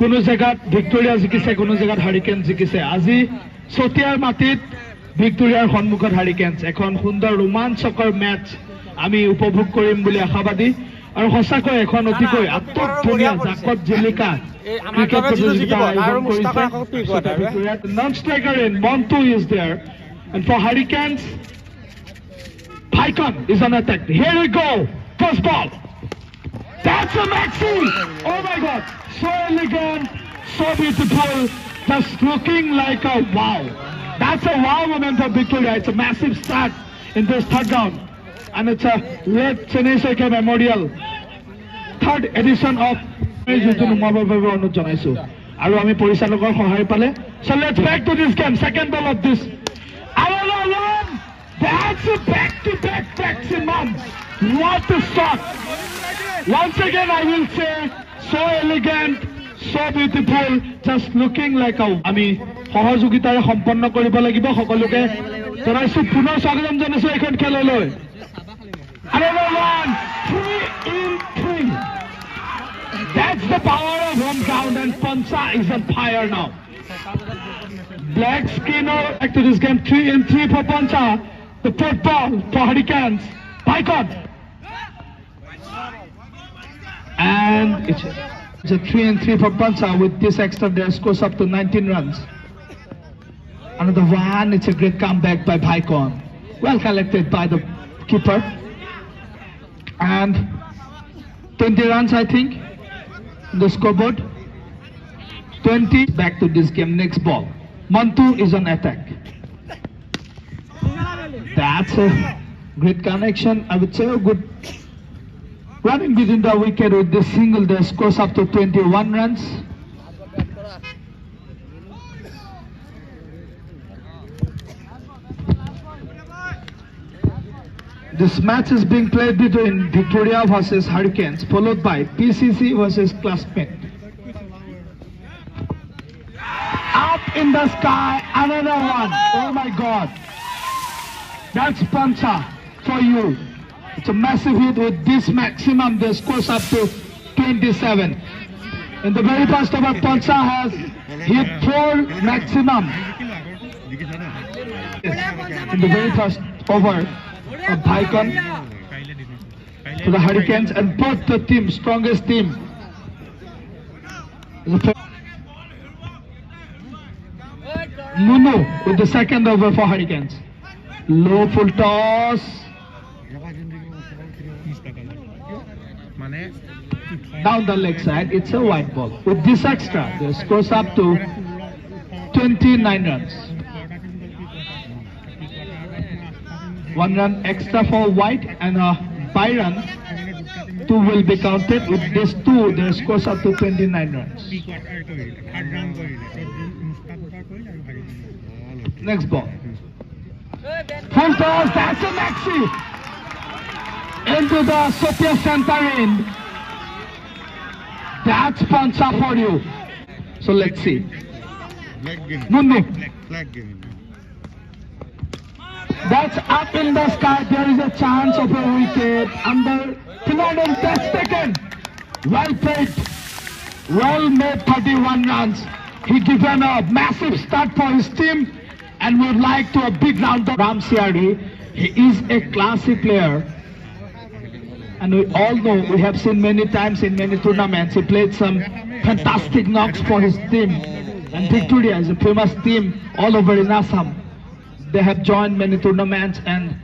কোনো জায়গাত ভিক্টোরিয়া জিকিছে, কোনো জায়গাত হাৰিকেন জিকিছে। আজি চতিয়াৰ মাটিত ভিক্টোৰিয়াৰ সন্মুখত হাৰিকেনছ এখন সুন্দৰ ৰোমাঞ্চকৰ মেচ আমি উপভোগ কৰিম বুলি আশাবাদী। আৰু সঁচাকৈ এখন অতিকৈ আত্মধুনীয়া জাকত জিলিকা ক্ৰিকেট প্ৰতিযোগিতা আয়োজন কৰিছে। Non striker in Montu is there, and for Hurricanes, Pycon is on attack. Here we go, first ball. That's a maxi! Oh my God, so elegant, so beautiful, just looking like a wow. That's a wow moment for Victoria. It's a massive start in this third round, and it's a late Chennai Seke Memorial third edition of আৰু আমি পৰিচালকৰ সহায় পালে। So let's back to this game. Second ball of this. That's a back-to-back maximum. What a shot! Once again, I will say, so elegant, so beautiful, just looking like a. আমি সহযোগিতাৰে সম্পন্ন কৰিব লাগিব সকলোকে জনাইছো। পুনৰ স্বাগতম জনাইছো এইখন খেললৈ। Another one, 3 in 3. That's the power of home ground, and Pancha is on fire now. Black Skinner back to this game, 3 in 3 for Pancha. The fourth ball for Hurricanes. Pycon. And it's a 3 in 3 for Pancha. With this extra, their scores up to 19 runs. Another one. It's a great comeback by Pycon. Well collected by the keeper. And 20 runs, I think, in the scoreboard. 20. Back to this game. Next ball. Mantu is on attack. That's a great connection. I would say a good running within the wicket with this single. Their scores up to 21 runs. This match is being played between Victoria versus Hurricanes, followed by PCC versus Classmate. Up in the sky, another one. Oh my God. That's Pancha for you. It's a massive hit with this maximum. The scores up to 27. In the very first over, Pancha has hit 4 maximum. In the very first over of Pycon to the Hurricanes, and both the team, strongest team. Munu with the second over for Hurricanes. Low full toss. Down the leg side, it's a white ball. With this extra, the scores up to 29 runs. 1 run extra for white and a by run. 2 will be counted. With this 2, their scores up to 29 runs. Next ball. Full toss, that's a maxi. Into the Sootiya center end. That's Pancha for you. So let's see. Mundu. That's up in the sky. There is a chance of a wicket. Under 310 seconds. Well played. Well made 31 runs. He given a massive start for his team, and would like to a big round of Ram Siari. He is a classy player, and we all know, we have seen many times in many tournaments, he played some fantastic knocks for his team. And Victoria is a famous team all over in Assam. They have joined many tournaments and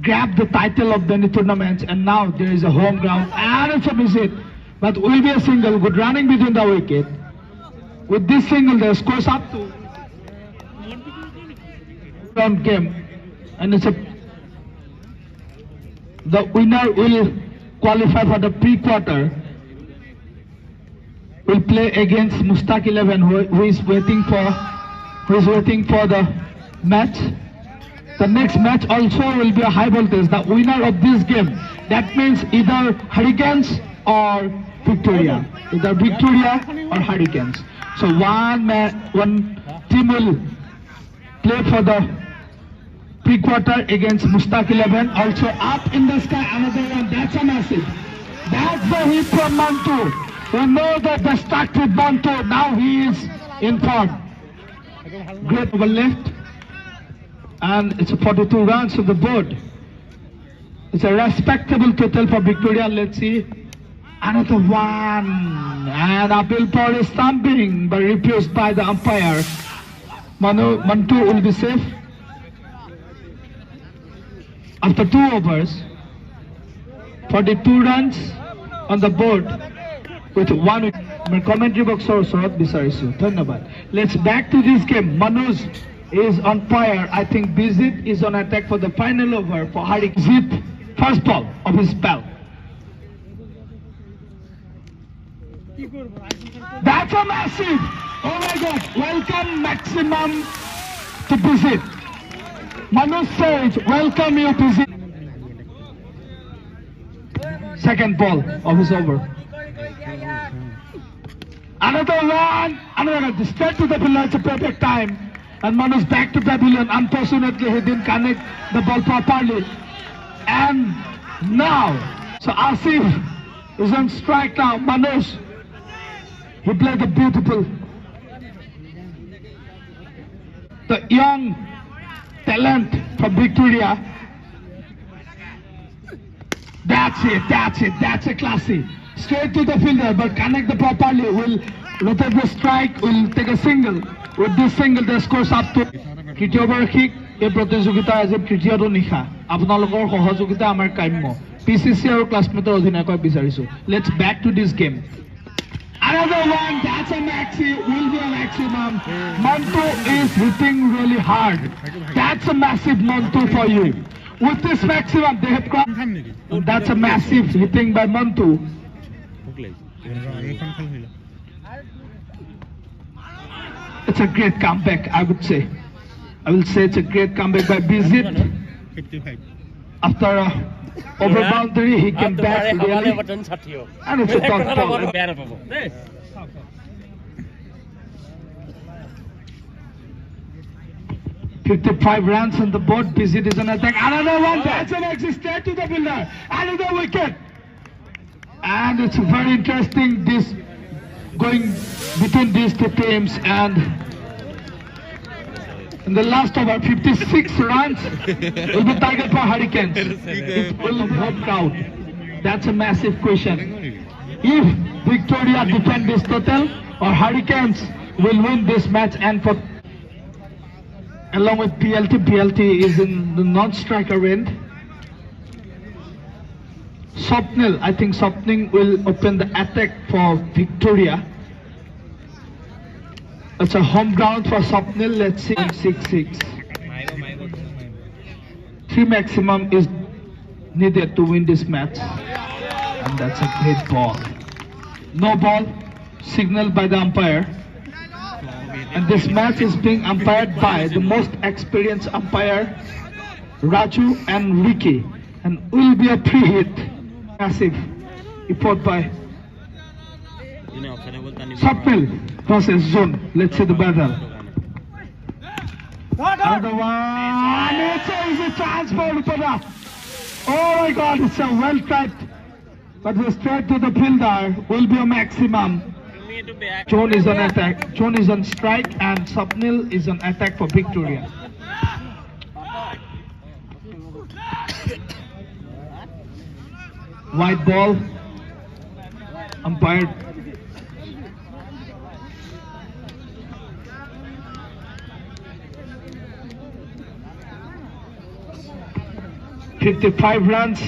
grabbed the title of many tournaments, and now there is a home ground and it's a visit, but will be a single. Good running between the wicket. With this single, the scores up to round game, and it's a the winner will qualify for the pre-quarter. Will play against Mustaq 11, who is waiting for the match. The next match also will be a high voltage. The winner of this game, that means either Hurricanes or Victoria, either Victoria or Hurricanes. So one team will play for the three-quarter against Mustaq 11. Also up in the sky, another one. That's a massive. That's the hit from Mantu. We know the destructive Mantu. Now he is in form. Great over left. And it's 42 runs on the board. It's a respectable total for Victoria. Let's see. Another one. And Appeal Power is stumping, but refused by the umpire. Mantu will be safe. After 2 overs, 42 runs on the board with 1 wicket. Commentary box also bisarisu. Dhanyabad. Let's back to this game. Manoj is on fire. I think Bizit is on attack for the final over for Harik. Zip, first ball of his spell. That's a massive. Oh my God! Welcome maximum to Bizit. Manoj says, welcome you Bizit. Second ball of his over. Another one, another one, straight to the pavilion. It's a perfect time. And Manoj back to pavilion. Unfortunately, he didn't connect the ball properly. And now, so Asif is on strike now. Manoj, he played the beautiful. The young talent from Victoria. That's a classy. Straight to the fielder, but connect the properly. Will rotate the strike, will take a single. With this single, the scores up to তৃতীয় বাৰ্ষিক এই প্ৰতিযোগিতা আজি তৃতীয়টো নিশা আপোনালোকৰ সহযোগিতা আমাৰ কাম্য পিসিসি আৰু ক্লাছমেটৰ অধিনায়কক বিচাৰিছো let's back to this game Another one, that's a maxi, will be a maximum. Mantu is hitting really hard. That's a massive Mantu for you. With this maximum, they have got. That's a massive hitting by Mantu. It's a great comeback, I would say. I will say it's a great comeback by Bizit. After a over boundary, he came back really. And it's a top ball. 55 runs on the board. Bizit is on attack. Another one. That's an exit straight to the fielder. Another wicket. And it's very interesting this going between these two teams. And in the last over, 56 runs will be target for Hurricanes. It will home crowd. That's a massive question. If Victoria defend this total or Hurricanes will win this match and for along with PLT is in the non-striker end. Swapnil, I think Swapnil will open the attack for Victoria. It's a home ground for Swapnil. Let's see. 6-6. 3 maximum is needed to win this match. And that's a great ball. No ball, signaled by the umpire. And this match is being umpired by the most experienced umpire, Raju and Ricky. And will be a free hit. Massive effort by Swapnil versus Zone. Let's see the battle. Another one. It's a easy chance for Upada. Oh my God, it's a well tried. But the straight to the fielder will be a maximum. John is on attack. John is on strike and Swapnil is on attack for Victoria. White ball. Umpire. $55 runs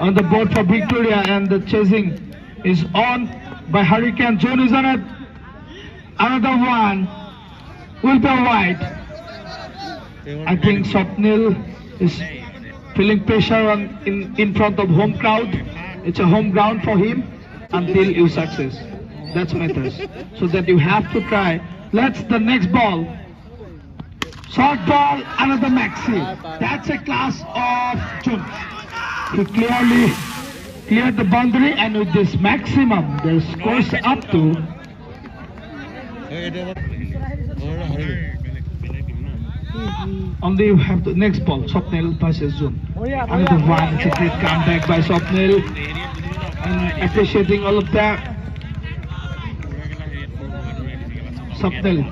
on the board for Victoria and the chasing is on by Hurricane. John is on it. Another one will be wide. I think Swapnil is feeling pressure in front of home crowd. It's a home ground for him until you success. That's matters. So that you have to try. Let's the next ball. Short ball, another maxi. That's a class of Jun. He clearly cleared the boundary and with this maximum, the scores up to Only you have the next ball. Swapnil versus Zoom. Another one. It's a great comeback by Swapnil. And appreciating all of that. Swapnil.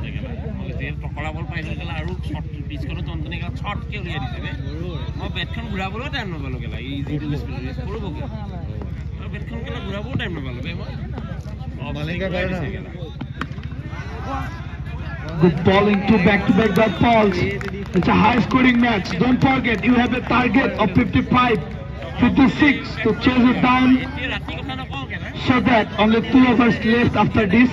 Good bowling, two back-to-back dot balls. It's a high-scoring match. Don't forget, you have a target of 55, 56 to chase it down, so that only 2 overs left after this.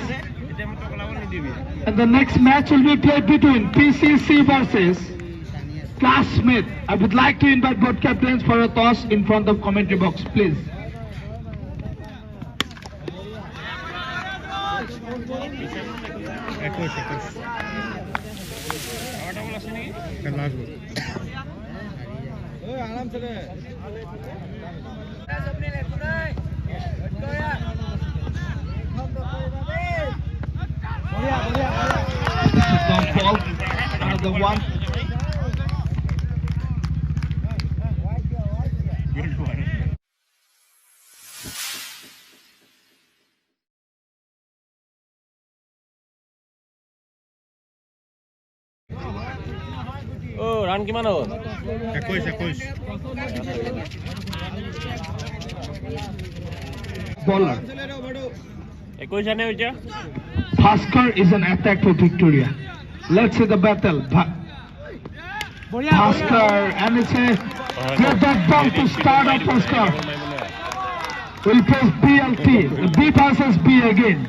And the next match will be played between PCC versus Classmate. I would like to invite both captains for a toss in front of commentary box, please. This is long ball, another one. Oh, run কিমান হ'ল? 21 Bowler. 21 জানে হইছে? Bhaskar is an attack for Victoria. Let's see the battle. Bhaskar, and it's a get that ball to start off Bhaskar. We'll face BLT. B versus B again.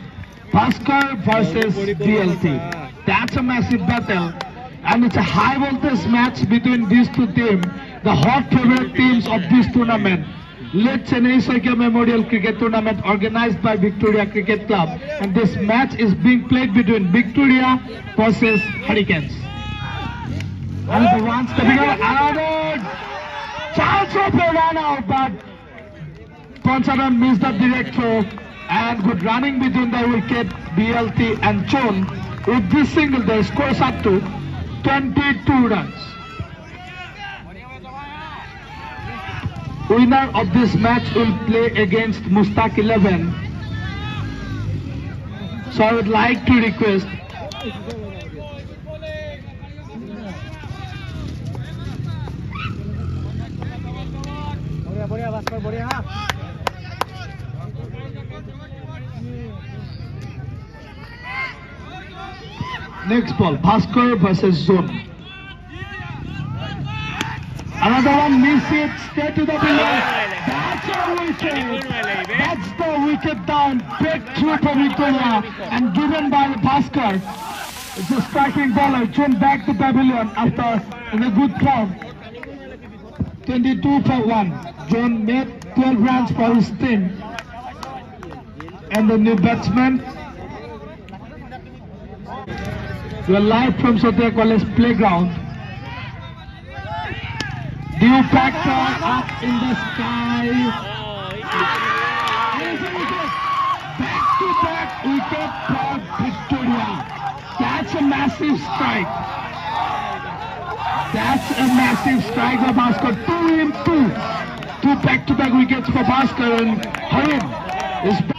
Bhaskar versus BLT. That's a massive battle. And it's a high voltage match between these two teams, the hot favorite teams of this tournament. Late Night Sootiya Memorial Cricket Tournament organized by Victoria Cricket Club, and this match is being played between Victoria versus Hurricanes. And the one stepping out, another chance of a run out, but Poncharan missed the direct throw, and good running between the wicket BLT and Chon. With this single, the score is up to 22 runs. Winner of this match will play against Mustaq 11. So I would like to request next ball, Bhaskar versus Zone. Another one, miss it, straight to the below. That's a wicket. That's the wicket down. Big through for Victoria and given by Bhaskar. It's a striking bowler. John back to pavilion after in a good crowd. 22 for 1. John made 12 runs for his team. And the new batsman. We are live from Sootiya College playground. Dew factor up in the sky. Back to back wicket for Victoria. That's a massive strike. That's a massive strike for Bhaskar. 2 in 2. 2 back to back wickets for Bhaskar, and Harin is back.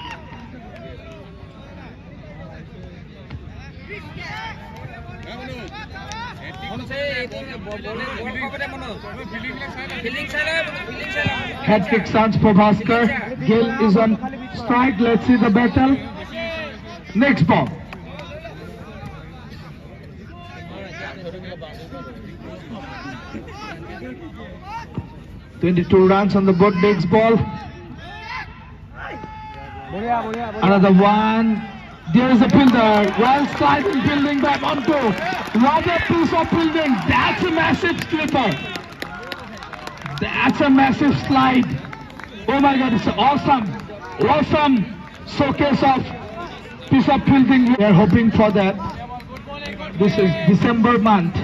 Hat-trick chance for Bhaskar. Gill is on strike. Let's see the battle. Next ball. "22 runs on the board." Next ball. Another one. There is a fielder. Well sliding fielding back onto. What a piece of fielding. That's a massive slipper. That's a massive slide. Oh my God, it's awesome. Awesome showcase of piece of fielding. We are hoping for that. This is December month,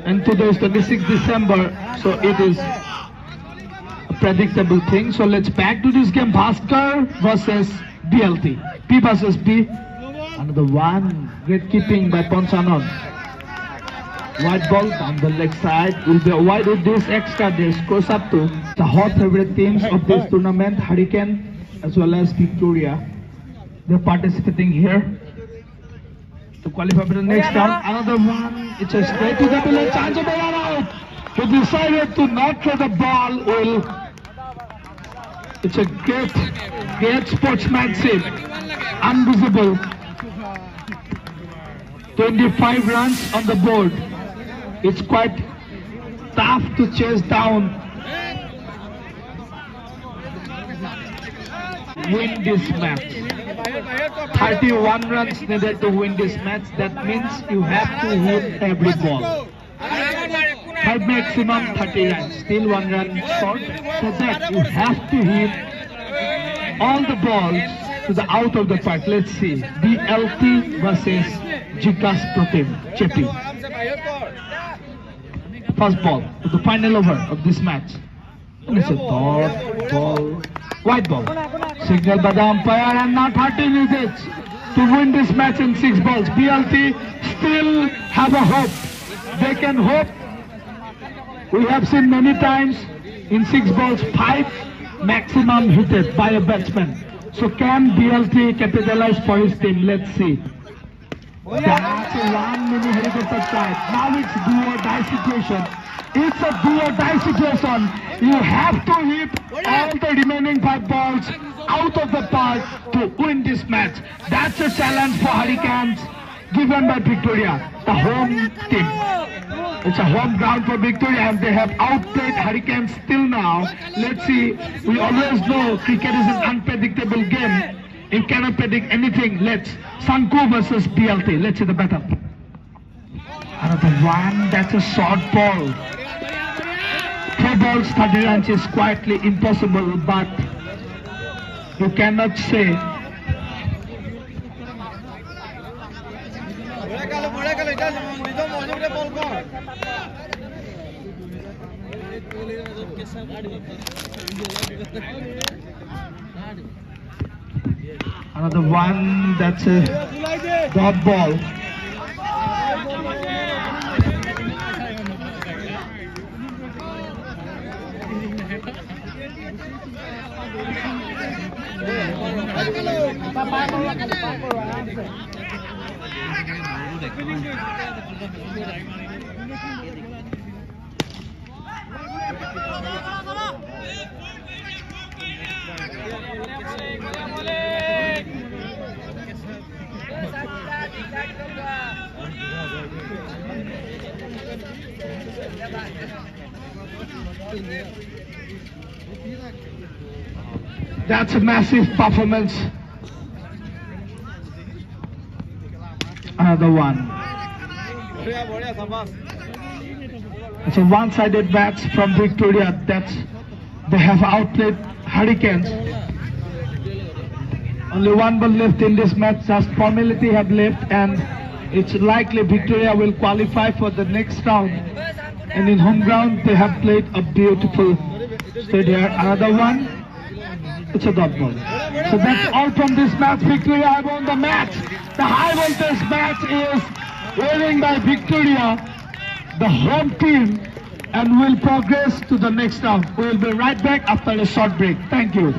and today is 26th December, so it is a predictable thing. So let's back to this game. Bhaskar versus BLT. P versus B. Another one. Great keeping by Ponchanan. White ball down the leg side will be wide with this extra days goes up to the hot favorite teams of this tournament, Hurricane as well as Victoria. They're participating here to qualify for the next round. Another one, it's a straight to the middle, chance of a run out. He decided to not throw the ball. It's a great sportsmanship, unvisible. 25 runs on the board. It's quite tough to chase down, win this match. 31 runs needed to win this match. That means you have to hit every ball. 5 maximum 30 runs, still 1 run short. So that you have to hit all the balls to the out of the park. Let's see. BLT versus Jikas Protein, Chepi. First ball, the final over of this match. And it's a dot ball, white ball. Signal by the umpire, and now 30 visits to win this match in 6 balls. BLT still have a hope. They can hope. We have seen many times in 6 balls, 5 maximum hit by a batsman. So can BLT capitalize for his team? Let's see. That's a 1 mini helicopter strike. Now it's do or die situation. It's a do or die situation. You have to hit all the remaining 5 balls out of the park to win this match. That's a challenge for Hurricanes given by Victoria, the home team. It's a home ground for Victoria and they have outplayed Hurricanes till now. Let's see, we always know cricket is an unpredictable game. You cannot predict anything. Let's Sanku versus BLT. Let's see the battle. Another one, that's a short ball. 3 balls, 30 runs is quietly impossible, but you cannot say. Another one, that's a dot ball. That's a massive performance. Another one. It's a one-sided match from Victoria. They have outplayed Hurricanes. Only 1 ball left in this match. Just formality have left, and it's likely Victoria will qualify for the next round. And in home ground, they have played a beautiful stadium. Another one. It's a dot ball. So that's all from this match. Victoria have won the match. The high voltage match is winning by Victoria, the home team, and will progress to the next round. We will be right back after a short break. Thank you.